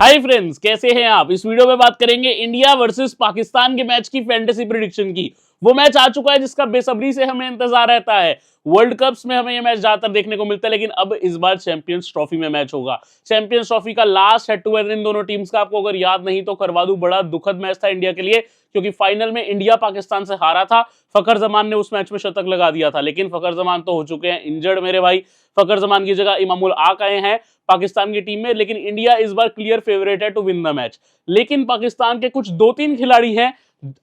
Hi friends, कैसे हैं आप। इस वीडियो में बात करेंगे इंडिया वर्सेस पाकिस्तान के मैच की फैंटेसी प्रेडिक्शन की। वो मैच आ चुका है जिसका बेसब्री से हमें इंतजार रहता है। वर्ल्ड कप्स में हमें ये मैच ज्यादातर देखने को मिलता है, लेकिन अब इस बार चैंपियंस ट्रॉफी में मैच होगा। चैंपियंस ट्रॉफी का लास्ट हेड टू हेड इन दोनों टीम्स का आपको अगर याद नहीं तो करवा दूं, बड़ा दुखद मैच था इंडिया के लिए, क्योंकि फाइनल में इंडिया पाकिस्तान से हारा था। फखर जमान ने उस मैच में शतक लगा दिया था, लेकिन फखर जमान तो हो चुके हैं इंजर्ड मेरे भाई। फखर जमान की जगह इमामुल आक आए हैं पाकिस्तान की टीम में। लेकिन इंडिया इस बार क्लियर फेवरेट है टू विन द मैच। लेकिन पाकिस्तान के कुछ 2-3 खिलाड़ी हैं,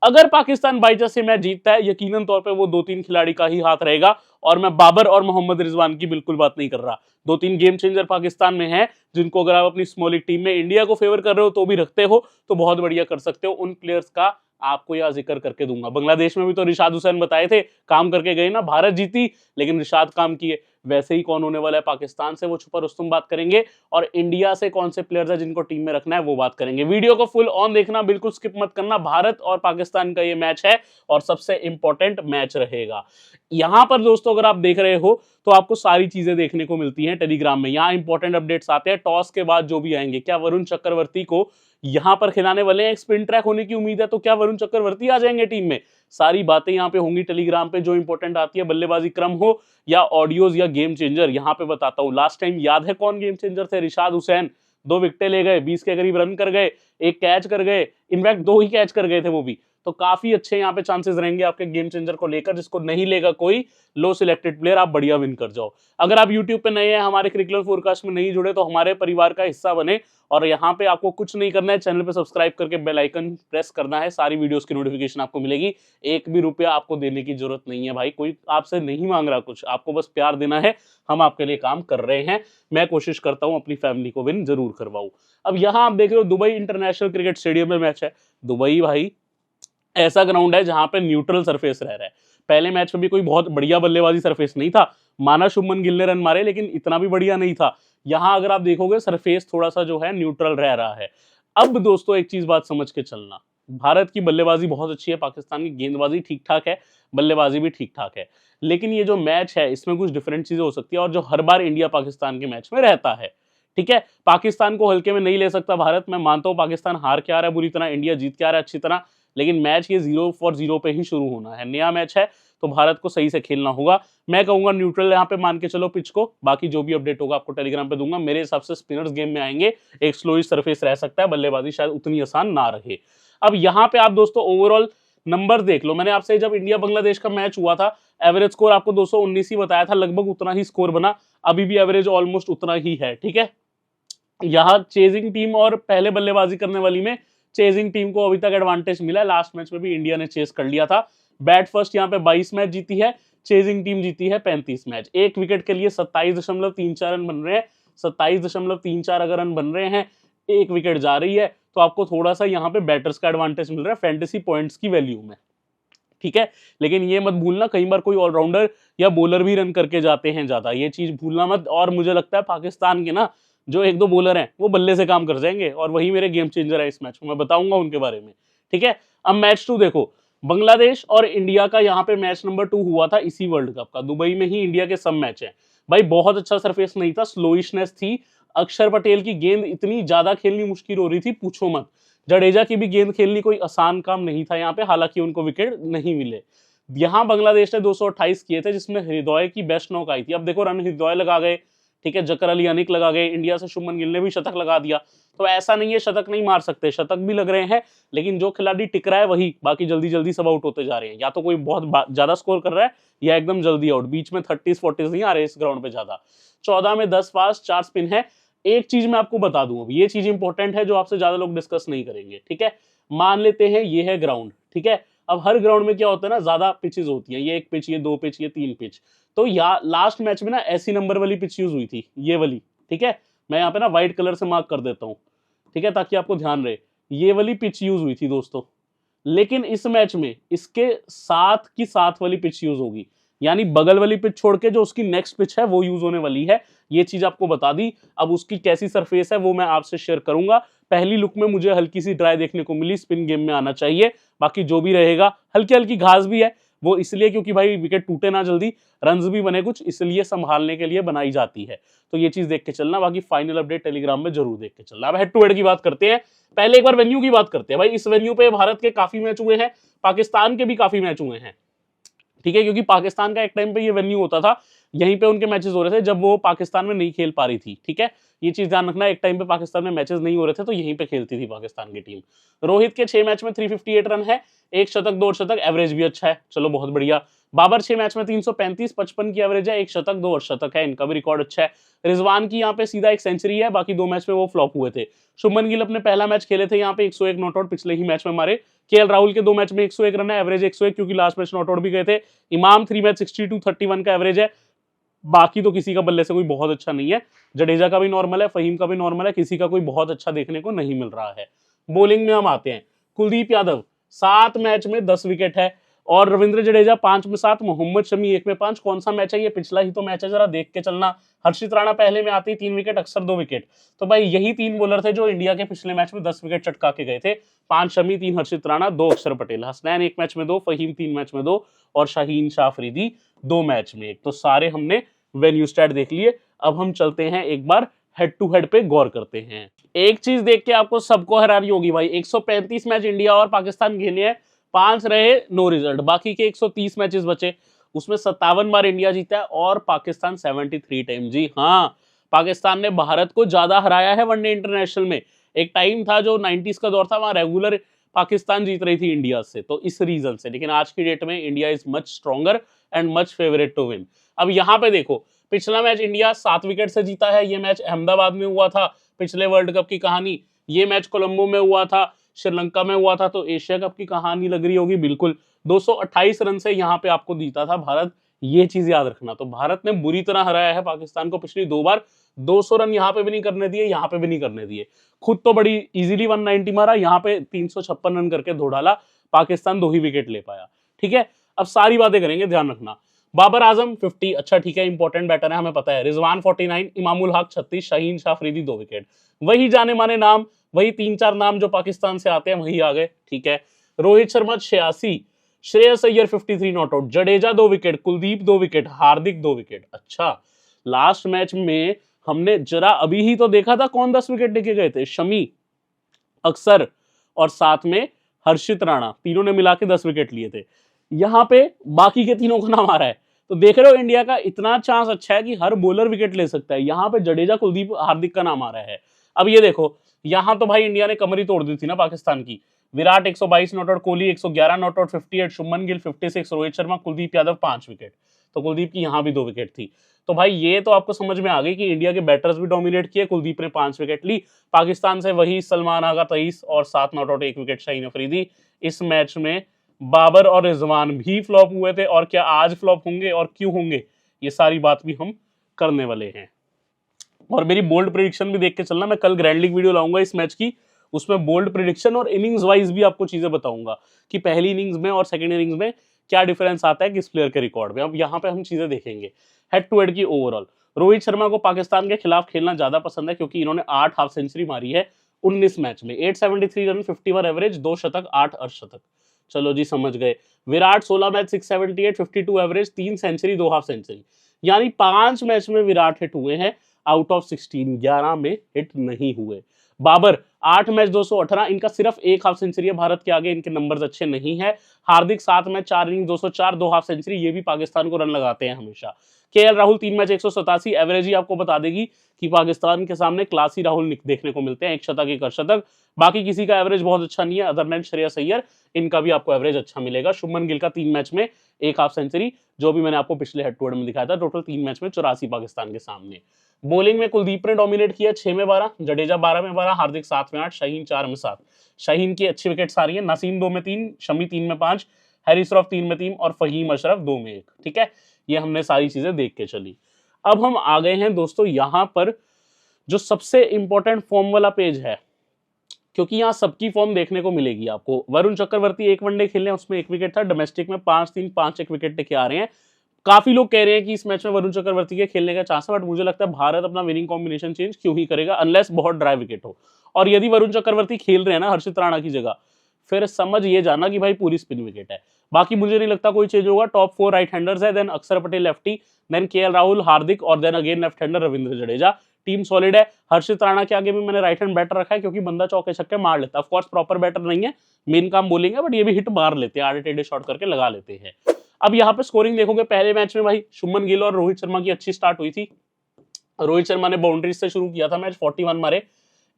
अगर पाकिस्तान बाई चांस मैच जीतता है, यकीनन तौर पे वो 2-3 खिलाड़ी का ही हाथ रहेगा। और मैं बाबर और मोहम्मद रिजवान की बिल्कुल बात नहीं कर रहा। 2-3 गेम चेंजर पाकिस्तान में हैं, जिनको अगर आप अपनी स्मॉल लीग टीम में इंडिया को फेवर कर रहे हो तो भी रखते हो तो बहुत बढ़िया कर सकते हो। उन प्लेयर्स का आपको यह जिक्र करके दूंगा। बांग्लादेश में भी तो रिशाद हुसैन बताए थे, काम करके गए ना, भारत जीती लेकिन रिशाद काम किए। वैसे ही कौन होने वाला है पाकिस्तान से, वो छुपा रुस्तुम बात करेंगे। और इंडिया से कौन से प्लेयर्स है जिनको टीम में रखना है वो बात करेंगे। वीडियो को फुल ऑन देखना, बिल्कुल स्किप मत करना। भारत और पाकिस्तान का ये मैच है और सबसे इंपॉर्टेंट मैच रहेगा। यहां पर दोस्तों अगर आप देख रहे हो तो आपको सारी चीजें देखने को मिलती हैं टेलीग्राम में। यहाँ इंपॉर्टेंट अपडेट्स आते हैं टॉस के बाद जो भी आएंगे। क्या वरुण चक्रवर्ती को यहां पर खिलाने वाले हैं, स्पिन ट्रैक होने की उम्मीद है, तो क्या वरुण चक्रवर्ती आ जाएंगे टीम में, सारी बातें यहां पे होंगी टेलीग्राम पे। जो इंपॉर्टेंट आती है बल्लेबाजी क्रम हो या ऑडियोज या गेम चेंजर, यहां पे बताता हूं। लास्ट टाइम याद है कौन गेम चेंजर थे? रिशाद हुसैन 2 विकेटें ले गए, 20 के करीब रन कर गए, 1 कैच कर गए, इनफैक्ट 2 ही कैच कर गए थे वो भी। तो काफी अच्छे यहाँ पे चांसेस रहेंगे आपके गेम चेंजर को लेकर। जिसको नहीं लेगा कोई लो सिलेक्टेड प्लेयर, आप बढ़िया विन कर जाओ। अगर आप यूट्यूब पे नए हैं, हमारे करिकुलर फोरकास्ट में नहीं जुड़े, तो हमारे परिवार का हिस्सा बने। और यहाँ पे आपको कुछ नहीं करना है, चैनल पे सब्सक्राइब करके बेल आइकन प्रेस करना है, सारी वीडियोस की नोटिफिकेशन आपको मिलेगी। 1 भी रुपया आपको देने की जरूरत नहीं है भाई, कोई आपसे नहीं मांग रहा कुछ, आपको बस प्यार देना है। हम आपके लिए काम कर रहे हैं। मैं कोशिश करता हूं अपनी फैमिली को विन जरूर करवाऊं। अब यहाँ आप देख रहे हो दुबई इंटरनेशनल क्रिकेट स्टेडियम में मैच है। दुबई भाई ऐसा ग्राउंड है जहां पे न्यूट्रल सरफेस रह रहा है। पहले मैच में भी कोई बहुत बढ़िया बल्लेबाजी सरफेस नहीं था, माना शुभमन गिल ने रन मारे, लेकिन इतना भी बढ़िया नहीं था। यहां अगर आप देखोगे सरफेस थोड़ा सा जो है न्यूट्रल रह रहा है। अब दोस्तों एक चीज बात समझ के चलना, भारत की बल्लेबाजी बहुत अच्छी है, पाकिस्तान की गेंदबाजी ठीक ठाक है, बल्लेबाजी भी ठीक ठाक है। लेकिन ये जो मैच है इसमें कुछ डिफरेंट चीजें हो सकती है, और जो हर बार इंडिया पाकिस्तान के मैच में रहता है। ठीक है, पाकिस्तान को हल्के में नहीं ले सकता भारत। मैं मानता हूं पाकिस्तान हार के आ रहा है बुरी तरह, इंडिया जीत के आ रहा है अच्छी तरह, लेकिन मैच ये 0 फॉर 0 पे ही शुरू होना है। नया मैच है तो भारत को सही से खेलना होगा। मैं कहूंगा न्यूट्रल यहाँ पे मान के चलो पिच को। बाकी जो भी अपडेट होगा आपको टेलीग्राम पे दूंगा। मेरे हिसाब से स्पिनर्स गेम में आएंगे, एक स्लोइश सरफेस रह सकता है, बल्लेबाजी शायद उतनी आसान ना रहे। अब यहाँ पे आप दोस्तों ओवरऑल नंबर देख लो। मैंने आपसे जब इंडिया बांग्लादेश का मैच हुआ था, एवरेज स्कोर आपको 219 ही बताया था, लगभग उतना ही स्कोर बना। अभी भी एवरेज ऑलमोस्ट उतना ही है। ठीक है, यहाँ चेजिंग टीम और पहले बल्लेबाजी करने वाली में चेजिंग टीम को अभी तक एडवांटेज मिला है। लास्ट मैच में भी इंडिया ने चेस कर लिया था। बैट फर्स्ट यहाँ पे 22 मैच जीती है, चेजिंग टीम जीती है 35 मैच। 1 विकेट के लिए 27.34 रन बन रहे हैं। 27.34 अगर रन बन रहे हैं, 1 विकेट जा रही है, तो आपको थोड़ा सा यहाँ पे बैटर्स का एडवांटेज मिल रहा है फैंटेसी पॉइंट्स की वैल्यू में। ठीक है, लेकिन ये मत भूलना कई बार कोई ऑलराउंडर या बॉलर भी रन करके जाते हैं ज्यादा, ये चीज भूलना मत। और मुझे लगता है पाकिस्तान के ना जो 1-2 बॉलर हैं वो बल्ले से काम कर जाएंगे, और वही मेरे गेम चेंजर है इस मैच में, मैं बताऊंगा उनके बारे में। ठीक है, अब मैच 2 देखो। बांग्लादेश और इंडिया का यहाँ पे मैच नंबर 2 हुआ था इसी वर्ल्ड कप का। दुबई में ही इंडिया के सब मैच हैं भाई। बहुत अच्छा सरफेस नहीं था, स्लोइशनेस थी। अक्षर पटेल की गेंद इतनी ज्यादा खेलनी मुश्किल हो रही थी, पूछो मत। जडेजा की भी गेंद खेलनी कोई आसान काम नहीं था यहाँ पे, हालांकि उनको विकेट नहीं मिले। यहाँ बांग्लादेश ने 228 किए थे, जिसमें हृदय की बेस्ट नॉक आई थी। अब देखो रन हृदय लगा गए, ठीक है, जकर अली अनिक लगा गए, इंडिया से शुभमन गिल ने भी शतक लगा दिया। तो ऐसा नहीं है शतक नहीं मार सकते, शतक भी लग रहे हैं, लेकिन जो खिलाड़ी टिक रहा है वही, बाकी जल्दी जल्दी सब आउट होते जा रहे हैं। या तो कोई बहुत ज्यादा स्कोर कर रहा है या एकदम जल्दी आउट, बीच में 30-40 नहीं आ रहे इस ग्राउंड पे ज्यादा। 14 में 10 फास्ट, 4 स्पिन है। एक चीज मैं आपको बता दूं, अब ये चीज इंपॉर्टेंट है जो आपसे ज्यादा लोग डिस्कस नहीं करेंगे। ठीक है, मान लेते हैं ये है ग्राउंड। ठीक है, अब हर ग्राउंड में क्या होता है ना, ज्यादा पिचेस होती हैं, ये 1 पिच, ये 2 पिच, ये 3 पिच। तो या लास्ट मैच में ना ऐसी नंबर वाली पिच यूज हुई थी, ये वाली। ठीक है, मैं यहाँ पे ना व्हाइट कलर से मार्क कर देता हूँ, ठीक है, ताकि आपको ध्यान रहे। ये वाली पिच यूज हुई थी दोस्तों, लेकिन इस मैच में इसके साथ की साथ वाली पिच यूज होगी, यानी बगल वाली पिच छोड़ के जो उसकी नेक्स्ट पिच है वो यूज होने वाली है। ये चीज आपको बता दी। अब उसकी कैसी सरफेस है वो मैं आपसे शेयर करूंगा। पहली लुक में मुझे हल्की सी ड्राई देखने को मिली, स्पिन गेम में आना चाहिए। बाकी जो भी रहेगा, हल्की हल्की घास भी है, वो इसलिए क्योंकि भाई विकेट टूटे ना जल्दी, रन्स भी बने कुछ, इसलिए संभालने के लिए बनाई जाती है। तो ये चीज देख के चलना, बाकी फाइनल अपडेट टेलीग्राम में जरूर देख के चलना। अब हेड टू हेड की बात करते हैं, पहले एक बार वेन्यू की बात करते हैं। भाई इस वेन्यू पे भारत के काफी मैच हुए हैं, पाकिस्तान के भी काफी मैच हुए हैं, ठीक है, क्योंकि पाकिस्तान का एक टाइम पे ये वेन्यू होता था, यहीं पे उनके मैचेस हो रहे थे जब वो पाकिस्तान में नहीं खेल पा रही थी, ठीक है, ये चीज ध्यान रखना, एक टाइम पे पाकिस्तान में मैचेस नहीं हो रहे थे तो यहीं पे खेलती थी पाकिस्तान की टीम। रोहित के 6 मैच में 358 रन है, एक शतक 2 शतक, एवरेज भी अच्छा है, चलो बहुत बढ़िया। बाबर 6 मैच में 335, 55 की एवरेज है, एक शतक 2 अर्धशतक है, इनका भी रिकॉर्ड अच्छा है। रिजवान की यहाँ पे सीधा एक सेंचुरी है, बाकी 2 मैच में वो फ्लॉप हुए थे। शुभमन गिल अपने पहला मैच खेले थे यहाँ पे 101 नॉट आउट, पिछले ही मैच में मारे। केएल राहुल के 2 मैच में 101 रन है, एवरेज 101 क्योंकि लास्ट मैच नॉट आउट भी गए थे। इमाम 3 मैच 62 31 का एवरेज है, बाकी तो किसी का बल्ले से कोई बहुत अच्छा नहीं है। जडेजा का भी नॉर्मल है, फहीम का भी नॉर्मल है, किसी का कोई बहुत अच्छा देखने को नहीं मिल रहा है। बॉलिंग में हम आते हैं, कुलदीप यादव 7 मैच में 10 विकेट है, और रविंद्र जडेजा 5 में 7, मोहम्मद शमी 1 में 5। कौन सा मैच है ये? पिछला ही तो मैच है, जरा देख के चलना। हर्षित राणा पहले में आती 3 विकेट, अक्सर 2 विकेट। तो भाई यही 3 बॉलर थे जो इंडिया के पिछले मैच में 10 विकेट चटका के गए थे। 5 शमी, 3 हर्षित राणा, 2 अक्षर पटेल। हसनैन 1 मैच में 2, फहीम 3 मैच में 2, और शाहीन शाह अफरीदी 2 मैच में 1। तो सारे हमने वेन्यू स्टैट देख लिए। अब हम चलते हैं एक बार हेड टू हेड पे गौर करते हैं। एक चीज देख के आपको सबको हैरानी होगी भाई, 135 मैच इंडिया और पाकिस्तान खेले हैं, 5 रहे नो रिजल्ट, बाकी के 130 मैचेस बचे, उसमें 57 बार इंडिया जीता है और पाकिस्तान 73 टाइम। जी हाँ, पाकिस्तान ने भारत को ज्यादा हराया है वनडे इंटरनेशनल में। एक टाइम था जो 90s का दौर था, वहां रेगुलर पाकिस्तान जीत रही थी इंडिया से, तो इस रीजन से। लेकिन आज की डेट में India is much stronger and much favourite to win. अब यहाँ पे देखो, पिछला मैच इंडिया 7 विकेट से जीता है, ये मैच अहमदाबाद में हुआ था, पिछले वर्ल्ड कप की कहानी। ये मैच कोलंबो में हुआ था, श्रीलंका में हुआ था, तो एशिया कप की कहानी लग रही होगी बिल्कुल। 228 रन से यहाँ पे आपको जीता था भारत, ये चीज याद रखना। तो भारत ने बुरी तरह हराया है पाकिस्तान को पिछली 2 बार। 200 रन यहाँ पे भी नहीं करने दिए, यहाँ पे भी नहीं करने दिए। खुद तो बड़ी इजीली 190 मारा, यहाँ पे 356 रन करके धो डाला, पाकिस्तान 2 ही विकेट ले पाया, ठीक है। अब सारी बातें करेंगे, ध्यान रखना। बाबर आजम 50, अच्छा ठीक है, इंपॉर्टेंट बैटर है, हमें पता है। रिजवान 49, इमामुल हक 36, शाहीन शाह अफरीदी 2 विकेट। वही जाने माने नाम, वही 3-4 नाम जो पाकिस्तान से आते हैं वही आ गए, ठीक है। Rohit Sharma 86, Shreyas Iyer 53 not out, Jadeja 2 wicket, Kuldeep 2 wicket, Hardik 2 wicket. अच्छा, लास्ट मैच में हमने जरा अभी ही तो देखा था कौन 10 विकेट लेके गए थे, शमी, अक्सर और साथ में हर्षित राणा, तीनों ने मिला के 10 विकेट लिए थे। यहां पे बाकी के तीनों का नाम आ रहा है, तो देख रहे हो इंडिया का इतना चांस अच्छा है कि हर बॉलर विकेट ले सकता है। यहां पे जडेजा, कुलदीप, हार्दिक का नाम आ रहा है। अब ये देखो, यहां तो भाई इंडिया ने कमर ही तोड़ दी थी ना पाकिस्तान की। Virat 122 not out, Kohli 111 not out, 58, Shubman Gill 56, Rohit Sharma, Kuldeep Yadav 5 wicket. तो कुलदीप की यहां भी 2 विकेट थी। तो भाई ये तो आपको समझ में आ गई कि इंडिया के बैटर्स भी डोमिनेट किए, कुलदीप ने 5 विकेट ली। पाकिस्तान से वही सलमान आगा 23 और 7 not out, 1 wicket Shaheen Afridi. इस मैच में बाबर और रिजवान भी फ्लॉप हुए थे, और क्या आज फ्लॉप होंगे और क्यों होंगे, ये सारी बात भी हम करने वाले हैं। और मेरी बोल्ड प्रेडिक्शन भी देख के चलना, मैं कल ग्रैंड लीग वीडियो लाऊंगा इस मैच की, उसमें बोल्ड प्रेडिक्शन और इनिंग्स वाइज भी आपको चीजें बताऊंगा कि पहली इनिंग्स में और सेकंड इनिंग्स में क्या डिफरेंस आता है किस प्लेयर के रिकॉर्ड में। अब यहाँ पे हम चीजें देखेंगे हेड टू हेड की ओवरऑल। रोहित शर्मा को पाकिस्तान के खिलाफ खेलना ज्यादा पसंद है क्योंकि इन्होंने 8 हाफ सेंचुरी मारी है 19 मैच में, 873 रन, 51 एवरेज, 2 शतक, 8 अर्धशतक। चलो जी समझ गए। Virat 16 match 678, 52 average, 3 century, 2 half century, यानी 5 मैच में विराट हिट हुए हैं आउट ऑफ 16, 11 में हिट नहीं हुए। बाबर 8 मैच 218, इनका सिर्फ 1 हाफ सेंचुरी है, भारत के आगे इनके नंबर्स अच्छे नहीं है। हार्दिक 7 मैच 4 इनिंग 204, 2 हाफ सेंचुरी, ये भी पाकिस्तान को रन लगाते हैं हमेशा। केएल राहुल 3 मैच 187, एवरेज ही आपको बता देगी कि पाकिस्तान के सामने क्लासी राहुल देखने को मिलते हैं, 1 शतक 1 अर्धशतक। बाकी किसी का एवरेज बहुत अच्छा नहीं है अदर देन श्रेयस अय्यर, इनका भी आपको एवरेज अच्छा मिलेगा। शुभमन गिल का 3 मैच में 1 हाफ सेंचुरी, जो भी मैंने आपको पिछले हेड टू हेड में दिखाया था, टोटल 3 मैच में 84 पाकिस्तान के सामने। बॉलिंग में कुलदीप ने डोमिनेट किया 6 में 12, जडेजा 12 में 12, हार्दिक 7 में 8, शाहीन 4 में 7। शाहीन की अच्छी विकेट आ रही है, नसीम 2 में 3, शमी 3 में 5, हैरिस रॉफ 3 में 3 और फहीम अशरफ 2 में 1, ठीक है। ये हमने सारी चीजें देख के चली। अब हम आ गए हैं दोस्तों यहां पर जो सबसे इंपॉर्टेंट फॉर्म वाला पेज है, क्योंकि यहाँ सबकी फॉर्म देखने को मिलेगी आपको। वरुण चक्रवर्ती 1 वनडे खेले, उसमें 1 विकेट था, डोमेस्टिक में 5-3, 5-1 विकेट लेके आ रहे हैं। काफी लोग कह रहे हैं कि इस मैच में वरुण चक्रवर्ती के खेलने का चांस है, बट मुझे लगता है भारत अपना विनिंग कॉम्बिनेशन चेंज क्यों ही करेगा अनलेस बहुत ड्राई विकेट हो। और यदि वरुण चक्रवर्ती खेल रहे हैं ना हर्षित राणा की जगह, फिर समझ ये जाना कि भाई पूरी स्पिन विकेट है। बाकी मुझे नहीं लगता कोई चेंज होगा। टॉप 4 राइट हैंडर्स है, then Akshar Patel lefty, then K L Rahul, Hardik और then again left hander Ravindra Jadeja. Team solid है। हर्षित राणा के आगे भी मैंने राइट हैंड बैटर रखा है क्योंकि बंदा चौके छक्के मार लेता है। ऑफ कोर्स प्रॉपर बैटर नहीं है, मेन काम बॉलिंग है, बट ये भी हिट मार लेते हैं, आड़े टेढ़े शॉट करके लगा लेते हैं। अब यहाँ पे स्कोरिंग देखोगे, पहले मैच में भाई शुभमन गिल और रोहित शर्मा की अच्छी स्टार्ट हुई थी। रोहित शर्मा ने बाउंड्रीज से शुरू किया था मैच, 41 मारे,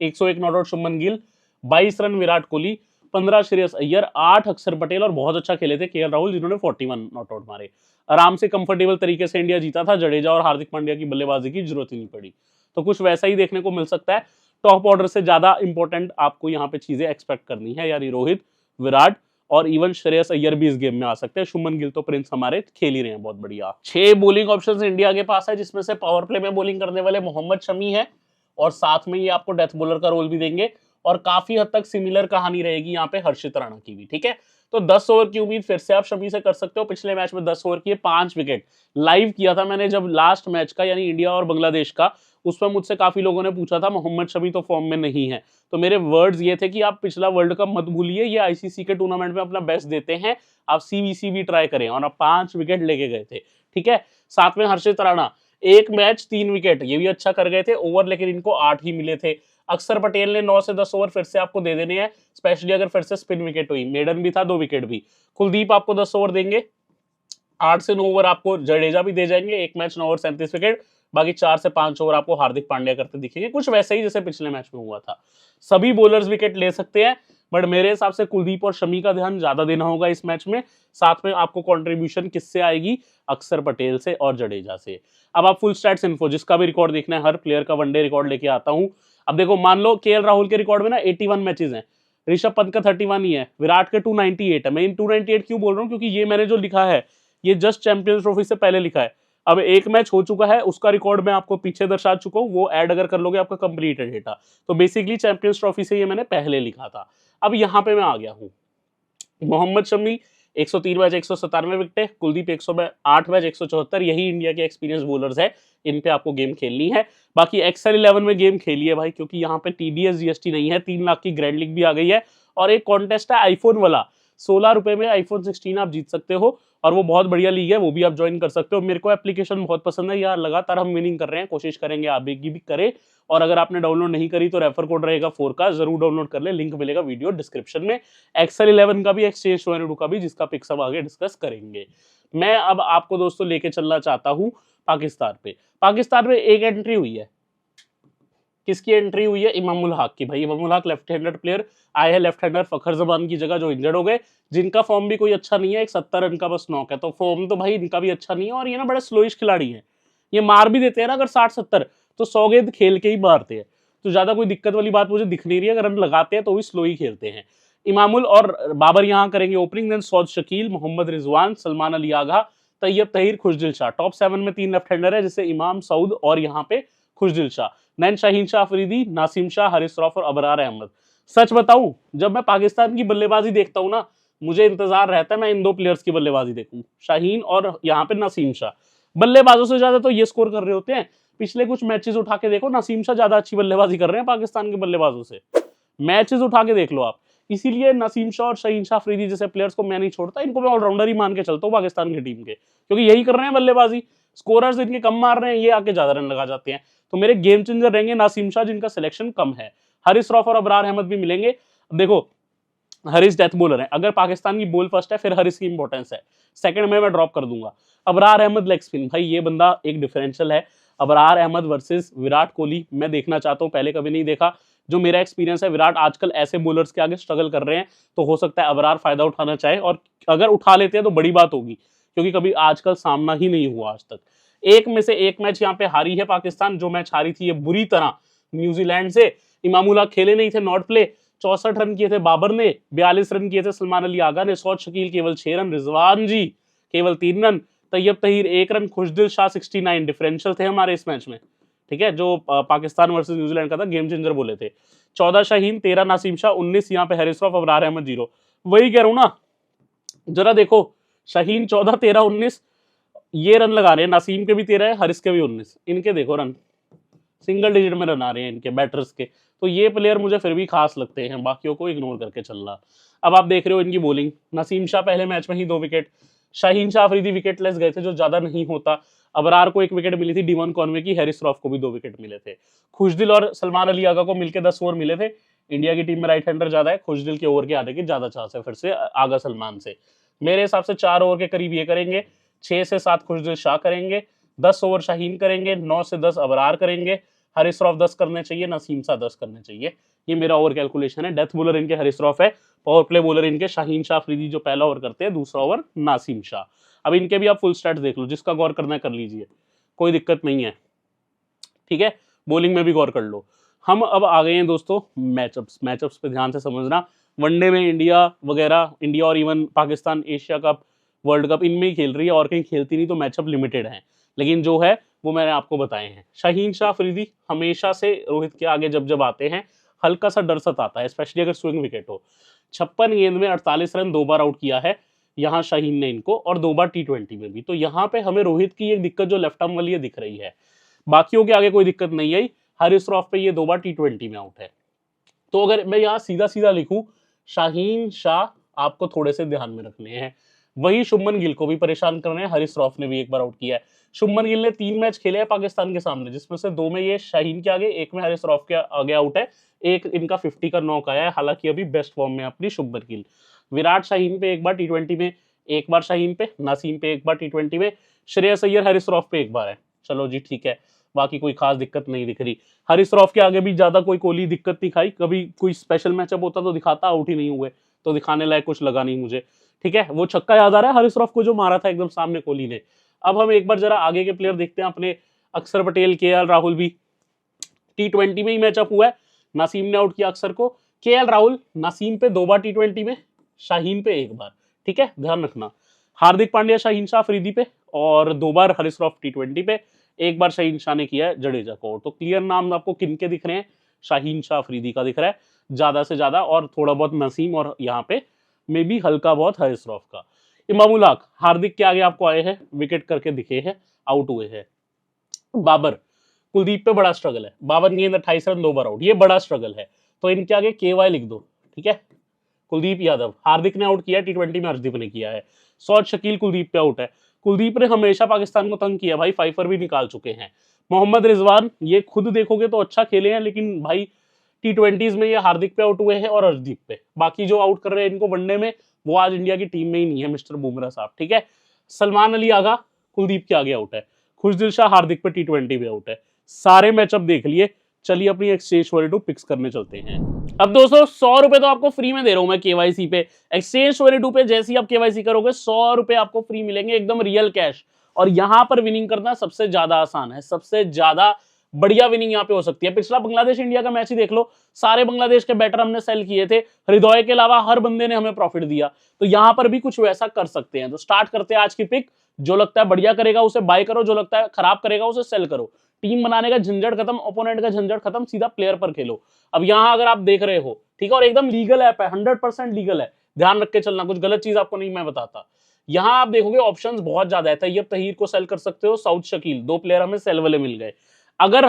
101 not out Shubman Gill, 22 run Virat Kohli, 15 Shreyas Iyer, 8 अक्षर पटेल और बहुत अच्छा खेले थे केएल राहुल जिन्होंने 41 नॉट आउट मारे। आराम से कंफर्टेबल तरीके से इंडिया जीता था। जडेजा और हार्दिक पांड्या की बल्लेबाजी की जरूरत ही नहीं पड़ी। तो कुछ वैसा ही देखने को मिल सकता है। टॉप ऑर्डर से ज्यादा इंपॉर्टेंट आपको यहाँ पे चीजें एक्सपेक्ट करनी है, यानी रोहित, विराट और इवन श्रेयस अय्यर भी इस गेम में आ सकते हैं। शुभमन गिल तो प्रिंस हमारे खेल ही रहे हैं बहुत बढ़िया। 6 बॉलिंग ऑप्शंस इंडिया के पास है, जिसमें से पावर प्ले में बॉलिंग करने वाले मोहम्मद शमी है और साथ में ये आपको डेथ बॉलर का रोल भी देंगे और काफी हद तक सिमिलर कहानी रहेगी यहाँ पे हर्षित राणा की भी। ठीक है, तो 10 ओवर की उम्मीद फिर से आप शमी से कर सकते हो। पिछले मैच में 10 ओवर किए, 5 विकेट। लाइव किया था मैंने जब लास्ट मैच का, यानी इंडिया और बांग्लादेश का, उसमें मुझसे काफी लोगों ने पूछा था मोहम्मद शमी तो फॉर्म में नहीं है। तो मेरे वर्ड्स ये थे कि आप पिछला वर्ल्ड कप मत भूलिए, ये आईसीसी के टूर्नामेंट में अपना बेस्ट देते हैं, आप सीबीसी भी ट्राई करें, और आप 5 विकेट लेके गए थे। ठीक है, साथ में हर्षित राणा, एक मैच 3 विकेट, ये भी अच्छा कर गए थे ओवर, लेकिन इनको 8 ही मिले थे। अक्षर पटेल ने 9 से 10 ओवर फिर से आपको दे देने हैं, स्पेशली अगर फिर से स्पिन विकेट हुई, मेडन भी था, 2 विकेट भी। कुलदीप आपको 10 ओवर देंगे, 8 से 9 ओवर आपको जडेजा भी दे जाएंगे, एक मैच 9 ओवर 37 विकेट, बाकी 4 से 5 ओवर आपको हार्दिक पांड्या करते दिखेंगे, कुछ वैसे ही जैसे पिछले मैच में हुआ था। सभी बॉलर्स विकेट ले सकते हैं, बट मेरे हिसाब से कुलदीप और शमी का ध्यान ज्यादा देना होगा इस मैच में। साथ में आपको कंट्रीब्यूशन किससे आएगी, अक्षर पटेल से और जडेजा से। अब आप फुल स्टैट्स इन्फो, जिसका भी रिकॉर्ड देखना है, हर प्लेयर का वनडे रिकॉर्ड लेके आता हूं। अब देखो, मान लो केएल राहुल के रिकॉर्ड में ना 81 मैचेस हैं, ऋषभ पंत का 31 ही है, विराट के 298 है। मैं इन 298 क्यों बोल रहा हूँ, क्योंकि ये मैंने जो लिखा है ये जस्ट चैंपियंस ट्रॉफी से पहले लिखा है। अब एक मैच हो चुका है, उसका रिकॉर्ड मैं आपको पीछे दर्शा चुका हूँ, वो ऐड अगर कर लोगे आपका कंप्लीट है डेटा। तो बेसिकली चैंपियंस ट्रॉफी से ये मैंने पहले लिखा था। अब यहाँ पे मैं आ गया हूँ, Mohammed Shami 103 match 197 wicket, Kuldeep 108 match 174, यही इंडिया के एक्सपीरियंस बॉलर्स है, इन पे आपको गेम खेलनी है। बाकी एक्सेल 11 में गेम खेली है भाई, क्योंकि यहाँ पे टीडीएस जीएसटी नहीं है, 3 लाख की ग्रैंड लीग भी आ गई है, और एक कॉन्टेस्ट है आईफोन वाला, 16 रुपए में आईफोन 16 आप जीत सकते हो, और वो बहुत बढ़िया लीग है, वो भी आप ज्वाइन कर सकते हो। मेरे को एप्लीकेशन बहुत पसंद है यार, लगातार हम विनिंग कर रहे हैं, कोशिश करेंगे आप भी करें। और अगर आपने डाउनलोड नहीं करी तो रेफर कोड रहेगा 4 का, जरूर डाउनलोड कर ले, लिंक मिलेगा वीडियो डिस्क्रिप्शन में। एक्सेल 11 का भी, एक्सचेंज 2 का भी, जिसका पिक्स हम आगे डिस्कस करेंगे। मैं अब आपको दोस्तों लेके चलना चाहता हूं पाकिस्तान पे। पाकिस्तान में एक एंट्री हुई है, किसकी एंट्री हुई है, इमामुल हक की। भाई Imamul Haq left handed player आए हैं, लेफ्ट हैंडर फखर जमान की जगह, जो इंजर्ड हो गए, जिनका फॉर्म भी कोई अच्छा नहीं है, एक 70 रन का बस नॉक है, तो फॉर्म तो भाई इनका भी अच्छा नहीं है, और ये ना बड़े स्लोइश खिलाड़ी है, ये मार भी देते हैं ना अगर 60-70 तो 100 गेंद खेल के ही मारते हैं, तो ज्यादा कोई दिक्कत वाली बात मुझे दिख नहीं रही है। अगर रन लगाते हैं तो भी स्लो ही खेलते हैं। इमामुल और बाबर यहाँ करेंगे ओपनिंग, देन सौद शकील, मोहम्मद रिजवान, सलमान अली आगा, तैयब तहीर, खुशदिल शाह। टॉप 7 में 3 लेफ्ट हैंडर है, जैसे इमाम सऊद और यहाँ पे खुशदिल शाह, नैन शाहीन शाह अफरीदी, नासिम शाह, हारिस रऊफ और अबरार अहमद। सच बताऊं, जब मैं पाकिस्तान की बल्लेबाजी देखता हूं ना, मुझे इंतजार रहता है मैं इन 2 प्लेयर्स की बल्लेबाजी देखूं, शाहीन और यहाँ पे नसीम शाह। बल्लेबाजों से ज्यादा तो ये स्कोर कर रहे होते हैं। पिछले कुछ मैचेस उठा के देखो, नसीम शाह ज्यादा अच्छी बल्लेबाजी कर रहे हैं पाकिस्तान के बल्लेबाजों से, मैचेस उठा के देख लो आप। इसीलिए नसीम शाह और शाहीन शाह अफरीदी जैसे प्लेयर्स को मैं नहीं छोड़ता, इनको मैं ऑलराउंडर ही मान के चलता हूँ पाकिस्तान की टीम के, क्योंकि यही कर रहे हैं बल्लेबाजी, स्कोरर्स इनके कम मार रहे हैं, ये आके ज्यादा रन लगा जाते हैं। तो मेरे गेम चेंजर रहेंगे नासिम शाह, जिनका सिलेक्शन कम है। हारिस रऊफ और अबरार अहमद भी मिलेंगे। देखो, हरीस डेथ बॉलर है, अगर पाकिस्तान की बॉल फर्स्ट है फिर हरीस की इंपॉर्टेंस है, सेकंड में मैं ड्रॉप कर दूंगा। अबरार अहमद लेग स्पिन, भाई ये बंदा एक डिफरेंशियल है। अबरार अहमद वर्सेस विराट कोहली मैं देखना चाहता हूं, पहले कभी नहीं देखा। जो मेरा एक्सपीरियंस है, विराट आजकल ऐसे बॉलर्स के आगे स्ट्रगल कर रहे हैं, तो हो सकता है अबरार फायदा उठाना चाहे, और अगर उठा लेते हैं तो बड़ी बात होगी, क्योंकि कभी आजकल सामना ही नहीं हुआ आज तक। एक में से एक मैच यहाँ पे हारी है पाकिस्तान, जो मैच हारी थी ये बुरी तरह न्यूजीलैंड से। इमामुल हक खेले नहीं थे, नॉट प्ले, 64 रन किए थे बाबर ने, 42 रन किए थे सलमान अली आगा ने, सौद शकील केवल 6 रन, रिजवान जी केवल 3 रन, तैयब तहीर 1 रन, खुशदिल शाह 69 डिफरेंशियल थे हमारे इस मैच में। ठीक है, जो पाकिस्तान वर्सेस न्यूजीलैंड का था, गेम चेंजर बोले थे। 14 शाहीन, 13 नासिम शाह, 19 यहाँ पे हारिस रऊफ, अबरार अहमद 0। वही कह रहा हूं ना, जरा देखो, शाहीन 14, 13, 19 ये रन लगा रहे हैं, नासीम के भी 13 है, हारिस के भी 19, इनके देखो रन, सिंगल डिजिट में रन आ रहे हैं इनके बैटर्स के, तो ये प्लेयर मुझे फिर भी खास लगते हैं, बाकियों को इग्नोर करके चल रहा। अब आप देख रहे हो इनकी बॉलिंग, नसीम शाह पहले मैच में ही 2 विकेट, शाहीन शाह अफरीदी विकेटलेस गए थे जो ज्यादा नहीं होता, अबरार को 1 विकेट मिली थी डिवॉन कॉनवे की, हैरिस रॉफ को भी 2 विकेट मिले थे, खुशदिल और सलमान अली आगा को मिलकर 10 ओवर मिले थे। इंडिया की टीम में राइट हैंडर ज्यादा है, खुशदिल के ओवर के आने की ज्यादा चांस है फिर से आगा सलमान से। मेरे हिसाब से 4 ओवर के करीब ये करेंगे, 6 से 7 खुशदिल शाह करेंगे, 10 ओवर शाहीन करेंगे, 9 से 10 अबरार करेंगे, हरीश रॉफ 10 करने चाहिए, नसीम शाह 10 करने चाहिए। ये मेरा ओवर कैलकुलेशन है। डेथ बॉलर इनके हरीश रॉफ है, पावर प्ले बॉलर इनके शाहीन शाह अफरीदी जो पहला ओवर करते हैं, दूसरा ओवर नासिम शाह। अब इनके भी आप फुल स्टैट्स देख लो, जिसका गौर करना है कर लीजिए, कोई दिक्कत नहीं है, ठीक है। बॉलिंग में भी गौर कर लो। हम अब आ गए हैं दोस्तों मैचअप्स पे ध्यान से समझना। वनडे में इंडिया वगैरह, इंडिया और even Pakistan Asia cup, world cup इनमें ही खेल रही है और कहीं खेलती नहीं, तो मैचअप लिमिटेड है, लेकिन जो है वो मैंने आपको बताए हैं। शाहीन शाह अफरीदी हमेशा से रोहित के आगे जब जब आते हैं हल्का सा डर सताता है, स्पेशली अगर स्विंग विकेट हो। 56 गेंद में 48 रन 2 बार आउट किया है यहाँ शाहीन ने इनको, और 2 बार T20 में भी। तो यहाँ पे हमें रोहित की एक दिक्कत जो लेफ्ट आर्म वाली है दिख रही है, बाकियों के आगे कोई दिक्कत नहीं आई। हरीश रॉफ पे ये 2 बार T20 में आउट है। तो अगर मैं यहाँ सीधा सीधा लिखूं, शाहीन शाह आपको थोड़े से ध्यान में रखने हैं। वही शुभमन गिल को भी परेशान कर रहे हैं, हरीश रॉफ ने भी 1 बार आउट किया है। शुभमन गिल ने 3 मैच खेले हैं पाकिस्तान के सामने, जिसमें से 2 में ये शाहीन के आगे, 1 में हरीश रॉफ के आगे आउट है, एक इनका 50 का नॉक आया है। हालांकि अभी बेस्ट फॉर्म में अपनी शुभमन गिल। विराट शाहीन पे 1 बार T20 में, 1 बार शाहीन पे, नसीम पे 1 बार T20 में, श्रेयस अय्यर हरीश रॉफ पे 1 बार है। चलो जी ठीक है, बाकी कोई खास दिक्कत नहीं दिख रही। हरीश रॉफ के आगे भी ज्यादा कोई कोहली दिक्कत दिखाई, कभी कोई स्पेशल मैचअप होता तो दिखाता, आउट ही नहीं हुए, तो दिखाने लायक कुछ लगा नहीं मुझे, ठीक है। वो छक्का याद आ रहा है हरीश रॉफ को जो मारा था एकदम सामने कोहली ने। अब हम एक बार जरा आगे के प्लेयर देखते हैं अपने। अक्षर पटेल, KL राहुल भी T20 में ही मैचअप हुआ है, नसीम ने आउट किया अक्षर को। KL राहुल नसीम पे 2 बार T20 में, शाहीन पे 1 बार, ठीक है, ध्यान रखना। हार्दिक पांड्या शाहीन शाह अफरीदी पे, और 2 बार हरीश रॉफ T20 पे, 1 बार शाहीन शाह ने किया है जडेजा को। तो क्लियर नाम आपको किनके दिख रहे हैं, शाहीन शाह अफरीदी का दिख रहा है ज्यादा से ज्यादा, और थोड़ा बहुत नसीम, और यहाँ पे मे भी हल्का बहुत हरीश रॉफ का। इमामुल हक हार्दिक के आगे आपको आए हैं, विकेट करके दिखे हैं, आउट हुए हैं। बाबर, कुलदीप पे बड़ा स्ट्रगल है, 52 गेंद 28 रन 2 बार आउट, ये बड़ा स्ट्रगल है, तो इनके आगे KY लिख दो, ठीक है। कुलदीप यादव, हार्दिक ने आउट किया, T20 में हर्षदीप ने किया है। सौद शकील कुलदीप पे आउट है। कुलदीप ने हमेशा पाकिस्तान को तंग किया भाई, 5 भी निकाल चुके हैं। मोहम्मद रिजवान, ये खुद देखोगे तो अच्छा खेले हैं, लेकिन भाई T20s में ये हार्दिक पे आउट हुए हैं और हर्षदीप पे। बाकी जो आउट कर रहे हैं इनको वनडे में, वो आज इंडिया की टीम में ही नहीं है, मिस्टर बुमराह साहब, ठीक है। सलमान अली आगा कुलदीप के आगे आउट है, खुशदिल शाह हार्दिक पे T20 में आउट है। सारे मैचअप देख लिए, चलिए अपनी एक्सचेंज वैल्यू पिक्स करने चलते हैं। अब दोस्तों 100 रुपए तो आपको फ्री में दे रहा हूं मैं KYC पे। एक्सचेंज वैल्यू पे जैसे ही आप KYC करोगे 100 रुपए आपको फ्री मिलेंगे, एकदम रियल कैश। और यहां पर विनिंग करना सबसे ज्यादा आसान है, सबसे ज्यादा बढ़िया विनिंग यहाँ पे हो सकती है। पिछला बांग्लादेश इंडिया का मैच ही देख लो, सारे बांग्लादेश के बैटर हमने सेल किए थे, हृदय के अलावा हर बंदे ने हमें प्रॉफिट दिया। तो यहाँ पर भी कुछ वैसा कर सकते हैं। तो स्टार्ट करते हैं आज की पिक। जो लगता है बढ़िया करेगा उसे बाय करो, जो लगता है खराब करेगा उसे सेल करो। टीम बनाने का झंझट खत्म, ओपोनेंट का झंझट खत्म, सीधा प्लेयर पर खेलो। अब यहाँ अगर आप देख रहे हो, ठीक है, और एकदम लीगल ऐप है, 100% लीगल है, ध्यान रख के चलना, कुछ गलत चीज आपको नहीं मैं बताता। यहाँ आप देखोगे ऑप्शंस बहुत ज्यादा है। तैयब तहीर को सेल कर सकते हो, सऊद शकील, 2 प्लेयर हमें सेल वाले मिल गए। अगर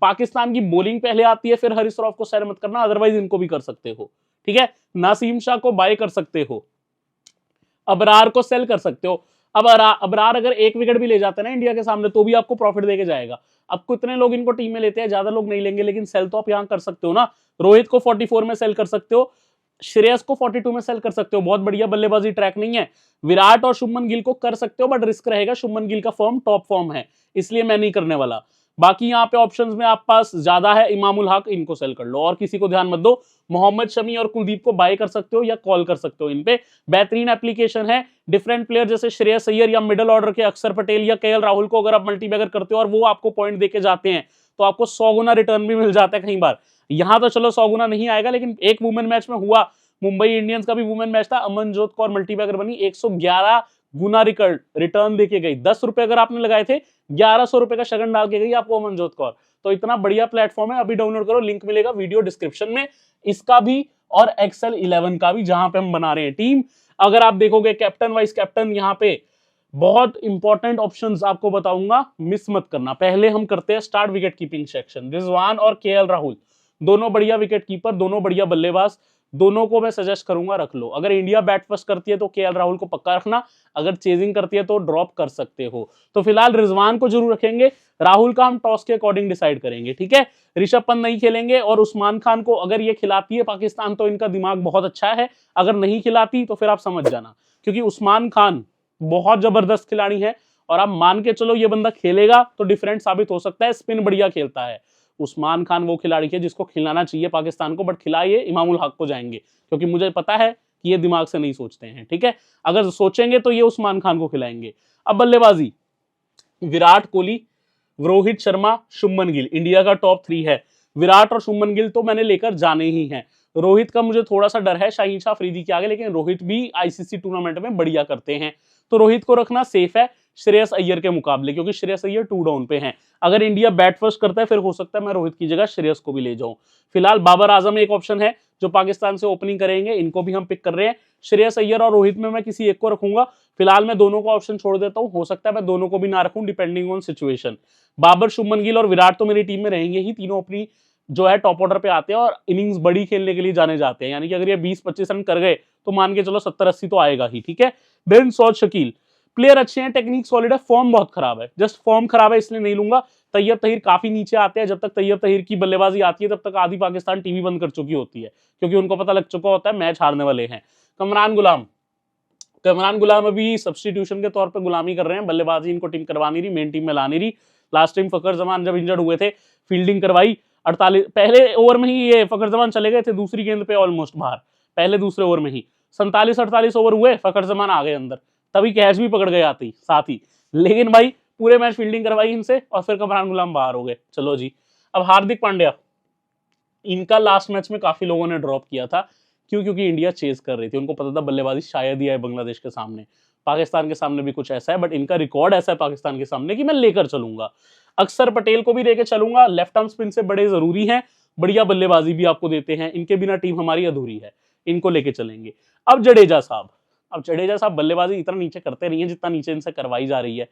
पाकिस्तान की बॉलिंग पहले आती है फिर हरीश रॉफ को सेल मत करना, अदरवाइज इनको भी कर सकते हो, ठीक है। नासिम शाह को बाय कर सकते हो, अबरार को सेल कर सकते हो। अब अबरार अगर 1 विकेट भी ले जाते हैं ना इंडिया के सामने, तो भी आपको प्रॉफिट देके जाएगा। अब कितने लोग इनको टीम में लेते हैं, ज्यादा लोग नहीं लेंगे, लेकिन सेल तो आप यहाँ कर सकते हो ना। रोहित को 44 में सेल कर सकते हो, श्रेयस को 42 में सेल कर सकते हो, बहुत बढ़िया बल्लेबाजी ट्रैक नहीं है। विराट और शुभमन गिल को कर सकते हो, बट रिस्क रहेगा, शुभमन गिल का फॉर्म टॉप फॉर्म है, इसलिए मैं नहीं करने वाला। बाकी यहाँ पे ऑप्शंस में आप पास ज्यादा है, इमामुल हक, इनको सेल कर लो, और किसी को ध्यान मत दो। मोहम्मद शमी और कुलदीप को बाय कर सकते हो या कॉल कर सकते हो। इन पे बेहतरीन एप्लीकेशन है। डिफरेंट प्लेयर जैसे श्रेयस अय्यर या मिडिल ऑर्डर के अक्षर पटेल या KL राहुल को अगर आप मल्टीबैगर करते हो और वो आपको पॉइंट देके जाते हैं, तो आपको 100 गुना रिटर्न भी मिल जाता है कई बार। यहाँ तो चलो 100 गुना नहीं आएगा, लेकिन एक वुमेन मैच में हुआ, मुंबई इंडियंस का भी वुमेन मैच था, अमनजोत कौर मल्टीबैगर बनी, 111 गुना रिटर्न देके गई। 10 रुपए अगर आपने लगाए थे, 1100 रुपए का शगन डाल के गई आपको अमनजोत कौर। तो इतना बढ़िया प्लेटफॉर्म है, अभी डाउनलोड करो, लिंक मिलेगा वीडियो डिस्क्रिप्शन में, इसका भी और XL11 का भी, जहां पे हम बना रहे हैं टीम। अगर आप देखोगे कैप्टन वाइस कैप्टन यहाँ पे बहुत इंपॉर्टेंट ऑप्शंस आपको बताऊंगा, मिस मत करना। पहले हम करते हैं start wicket keeping section. Rizwan और केएल राहुल दोनों बढ़िया विकेट कीपर, दोनों बढ़िया बल्लेबाज, दोनों को मैं सजेस्ट करूंगा रख लो। अगर इंडिया बैट फर्स्ट करती है तो केएल राहुल को पक्का रखना, अगर चेजिंग करती है तो ड्रॉप कर सकते हो। तो फिलहाल रिजवान को जरूर रखेंगे, राहुल का हम टॉस के अकॉर्डिंग डिसाइड करेंगे, ठीक है। ऋषभ पंत नहीं खेलेंगे, और उस्मान खान को अगर ये खिलाती है पाकिस्तान तो इनका दिमाग बहुत अच्छा है, अगर नहीं खिलाती तो फिर आप समझ जाना, क्योंकि उस्मान खान बहुत जबरदस्त खिलाड़ी है, और आप मान के चलो ये बंदा खेलेगा तो डिफरेंट साबित हो सकता है। स्पिन बढ़िया खेलता है उस्मान खान, वो खिलाड़ी है जिसको खिलाना चाहिए पाकिस्तान को, बट खिलाइए इमामुल हक को जाएंगे, क्योंकि मुझे पता है कि ये दिमाग से नहीं सोचते हैं, ठीक है। अगर सोचेंगे तो ये उस्मान खान को खिलाएंगे। अब बल्लेबाजी, विराट कोहली, रोहित शर्मा, शुभमन गिल इंडिया का टॉप 3 है। विराट और शुभमन गिल तो मैंने लेकर जाने ही हैं। रोहित का मुझे थोड़ा सा डर है शाहीन शाह अफरीदी के आगे, लेकिन रोहित भी आईसीसी टूर्नामेंट में बढ़िया करते हैं, तो रोहित को रखना सेफ है श्रेयस अय्यर के मुकाबले, क्योंकि श्रेयस अय्यर 2 डाउन पे हैं। अगर इंडिया बैट फर्स्ट करता है फिर हो सकता है मैं रोहित की जगह श्रेयस को भी ले जाऊं। फिलहाल बाबर आजम एक ऑप्शन है जो पाकिस्तान से ओपनिंग करेंगे, इनको भी हम पिक कर रहे हैं। श्रेयस अय्यर और रोहित में मैं किसी एक को रखूंगा। फिलहाल मैं दोनों का ऑप्शन छोड़ देता हूं, हो सकता है मैं दोनों को भी ना रखूं, depending on situation. Babar, Shubman Gill और विराट तो मेरी टीम में रहेंगे ही, तीनों अपनी जो है टॉप ऑर्डर पे आते हैं और इनिंग्स बड़ी खेलने के लिए जाने जाते हैं, यानी कि अगर ये 20-25 रन कर गए तो मान के चलो 70-80 तो आएगा ही, ठीक है। बेन सौद, शकील प्लेयर अच्छे हैं, टेक्निक सॉलिड है, फॉर्म बहुत खराब है, जस्ट फॉर्म खराब है इसलिए नहीं लूंगा। तैयब तहीर काफी नीचे आते हैं, जब तक तैयब तहीर की बल्लेबाजी आती है तब तक आधी पाकिस्तान टीवी बंद कर चुकी होती है, क्योंकि उनको पता लग चुका होता है मैच हारने वाले हैं। कमरान गुलाम, कमरान गुलाम अभी सब्स्टिट्यूशन के तौर पे गुलामी कर रहे हैं, बल्लेबाजी इनको टीम करवा नहीं रही, मेन टीम में ला नहीं रही। लास्ट टाइम फकर जमान जब इंजर्ड हुए थे फील्डिंग करवाई, 48 पहले ओवर में ही ये फकर जमान चले गए थे, दूसरी गेंद पे ऑलमोस्ट बाहर, पहले दूसरे ओवर में ही 47-48 ओवर हुए, फकर जमान आ गए अंदर, तभी कैच भी पकड़ गए आती साथ ही, लेकिन भाई पूरे मैच फील्डिंग करवाई इनसे और फिर कमरान गुलाम बाहर हो गए। चलो जी। अब हार्दिक पांड्या, इनका लास्ट मैच में काफी लोगों ने ड्रॉप किया था, क्यों? क्योंकि इंडिया चेज कर रही थी, उनको पता था बल्लेबाजी शायद ही आए बांग्लादेश के सामने, पाकिस्तान के सामने भी कुछ ऐसा है, बट इनका रिकॉर्ड ऐसा है पाकिस्तान के सामने कि मैं लेकर चलूंगा। अक्षर पटेल को भी लेकर चलूंगा, लेफ्ट आर्म स्पिन से बड़े जरूरी हैं, बढ़िया बल्लेबाजी भी आपको देते हैं, इनके बिना टीम हमारी अधूरी है, इनको लेके चलेंगे। अब जडेजा साहब, अब जडेजा साहब बल्लेबाजी इतना नीचे करते नहीं है जितना नीचे इनसे करवाई जा रही है।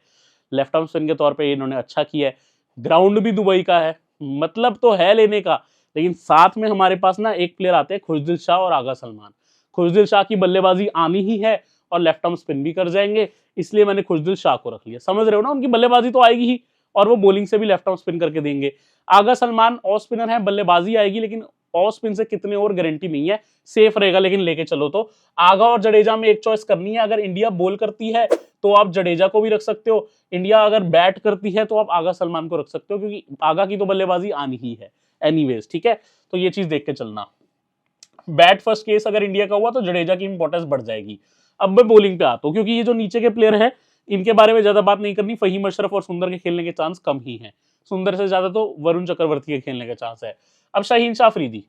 लेफ्ट आर्म स्पिन के तौर पे इन्होंने अच्छा किया है, ग्राउंड भी दुबई का है, मतलब तो है लेने का, लेकिन साथ में हमारे पास ना एक प्लेयर आते हैं खुशदिल शाह और आगा सलमान। खुशदिल शाह की बल्लेबाजी आनी ही है और लेफ्ट आर्म स्पिन भी कर जाएंगे, इसलिए मैंने खुशदिल शाह को रख लिया। समझ रहे हो ना, उनकी बल्लेबाजी तो आएगी ही और वो बॉलिंग से भी लेफ्ट आर्म स्पिन करके देंगे। आगा सलमान ऑफ स्पिनर है, बल्लेबाजी आएगी लेकिन ऑफ स्पिन से कितने और गारंटी नहीं है, सेफ रहेगा लेकिन लेके चलो तो। आगा और जडेजा में एक चॉइस करनी है, अगर इंडिया बॉल करती है तो आप जडेजा को भी रख सकते हो, इंडिया अगर बैट करती है तो आप आगा सलमान को रख सकते हो, क्योंकि आगा की तो बल्लेबाजी आनी ही है एनीवेज, ठीक है। तो ये चीज देख के चलना। बैट फर्स्ट केस अगर इंडिया का हुआ तो जडेजा की इंपॉर्टेंस बढ़ जाएगी। अब मैं बॉलिंग पे आता हूँ, क्योंकि ये जो नीचे के प्लेयर हैं इनके बारे में ज्यादा बात नहीं करनी, फहीम अशरफ और सुंदर के खेलने के चांस कम ही हैं, सुंदर से ज्यादा तो वरुण चक्रवर्ती के खेलने के चांस है। अब शाहीन शाह अफरीदी,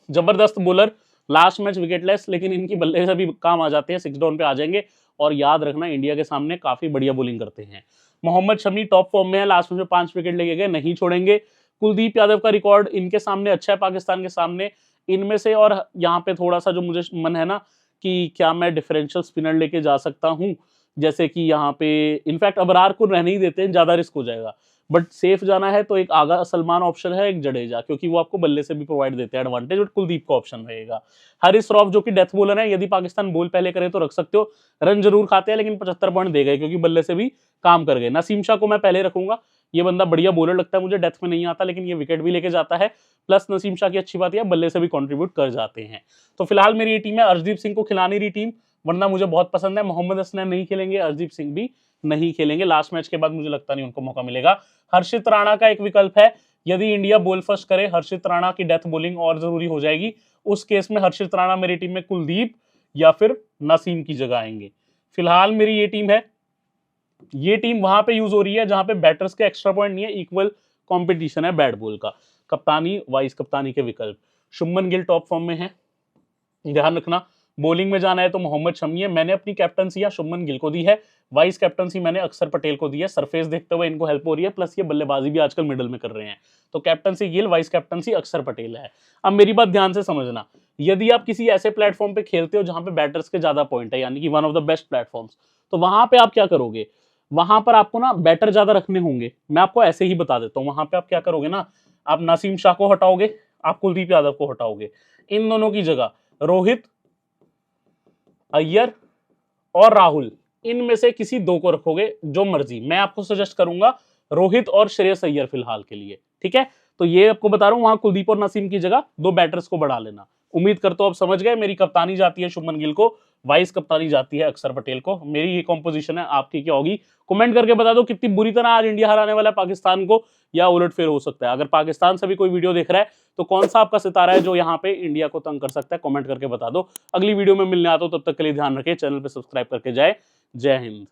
जबरदस्त बॉलर, लास्ट मैच विकेटलेस, लेकिन इनकी बल्ले से भी काम आ जाते हैं, 6 डाउन पे आ जाएंगे, और याद रखना इंडिया के सामने काफी बढ़िया बॉलिंग करते हैं। मोहम्मद शमी टॉप फॉर्म में है, लास्ट मैच में 5 विकेट लेके गए, नहीं छोड़ेंगे। कुलदीप यादव का रिकॉर्ड इनके सामने अच्छा है, पाकिस्तान के सामने इनमें से, और यहाँ पे थोड़ा सा जो मुझे मन है ना कि क्या मैं डिफरेंशियल स्पिनर लेके जा सकता हूँ, जैसे कि यहाँ पे इनफैक्ट अबरार को रहने ही देते हैं, ज्यादा रिस्क हो जाएगा, बट सेफ जाना है तो एक आगा सलमान ऑप्शन है, एक जडेजा, क्योंकि वो आपको बल्ले से भी प्रोवाइड देते हैं एडवांटेज, बट कुलदीप का ऑप्शन रहेगा। हारिस रॉफ जो कि डेथ बॉलर है, यदि पाकिस्तान बॉल पहले करे तो रख सकते हो, रन जरूर खाते हैं लेकिन 75 पॉइंट दे गए क्योंकि बल्ले से भी काम कर गए। नसीम शाह को मैं पहले रखूंगा, ये बंदा बढ़िया बॉलर लगता है मुझे, डेथ में नहीं आता लेकिन ये विकेट भी लेके जाता है, प्लस नसीम शाह की अच्छी बात है बल्ले से भी कंट्रीब्यूट कर जाते हैं। तो फिलहाल मेरी ये टीम है, अर्शदीप सिंह को खिलानी रही टीम, वरना मुझे बहुत पसंद है। मोहम्मद हसनैन नहीं खेलेंगे, अर्शदीप सिंह भी नहीं खेलेंगे, लास्ट मैच के बाद मुझे लगता नहीं उनको मौका मिलेगा। हर्षित राणा का एक विकल्प है, यदि इंडिया बॉल फर्स्ट करे, हर्षित राणा की डेथ बॉलिंग और जरूरी हो जाएगी, उस केस में हर्षित राणा मेरी टीम में कुलदीप या फिर नसीम की जगह आएंगे। फिलहाल मेरी ये टीम है, ये टीम वहां पे यूज हो रही है जहां पे बैटर्स के एक्स्ट्रा पॉइंट नहीं है, इक्वल कंपटीशन है बैट बॉल का। कप्तानी वाइस कप्तानी के विकल्प, शुभमन गिल टॉप फॉर्म में है, ध्यान रखना। बॉलिंग में जाना है तो मोहम्मद शमी है, मैंने अपनी कैप्टनसी या शुभमन गिल को दी है, वाइस कैप्टनसी मैंने अक्षर पटेल को दी है, सरफेस देखते हुए इनको हेल्प हो रही है, प्लस ये बल्लेबाजी भी आजकल मिडल में कर रहे हैं, तो कैप्टनसी गिल, वाइस कैप्टनसी अक्षर पटेल है। अब मेरी बात ध्यान से समझना, यदि आप किसी ऐसे प्लेटफॉर्म पे खेलते हो जहां पे बैटर्स के ज्यादा पॉइंट है, यानी कि one of the best platforms, तो वहां पे आप क्या करोगे, वहां पर आपको ना बैटर ज्यादा रखने होंगे। मैं आपको ऐसे ही बता देता हूं, वहां पे आप क्या करोगे ना, आप नसीम शाह को हटाओगे, आप कुलदीप यादव को हटाओगे, इन दोनों की जगह रोहित, अय्यर और राहुल, इनमें से किसी दो को रखोगे, जो मर्जी। मैं आपको सजेस्ट करूंगा रोहित और श्रेयस अय्यर फिलहाल के लिए, ठीक है। तो ये आपको बता रहा हूं, वहां कुलदीप और नसीम की जगह दो बैटर्स को बढ़ा लेना। उम्मीद करता हूं आप समझ गए। मेरी कप्तानी जाती है शुभमन गिल को, वाइस कप्तानी जाती है अक्षर पटेल को। मेरी ये कॉम्पोजिशन है, आपकी क्या होगी कमेंट करके बता दो। कितनी बुरी तरह आज इंडिया हराने वाला है पाकिस्तान को, या उलटफेर हो सकता है। अगर पाकिस्तान से भी कोई वीडियो देख रहा है तो कौन सा आपका सितारा है जो यहाँ पे इंडिया को तंग कर सकता है, कमेंट करके बता दो। अगली वीडियो में मिलने आता हूं, तब तक के लिए ध्यान रखें, चैनल पे सब्सक्राइब करके जाए। जय हिंद।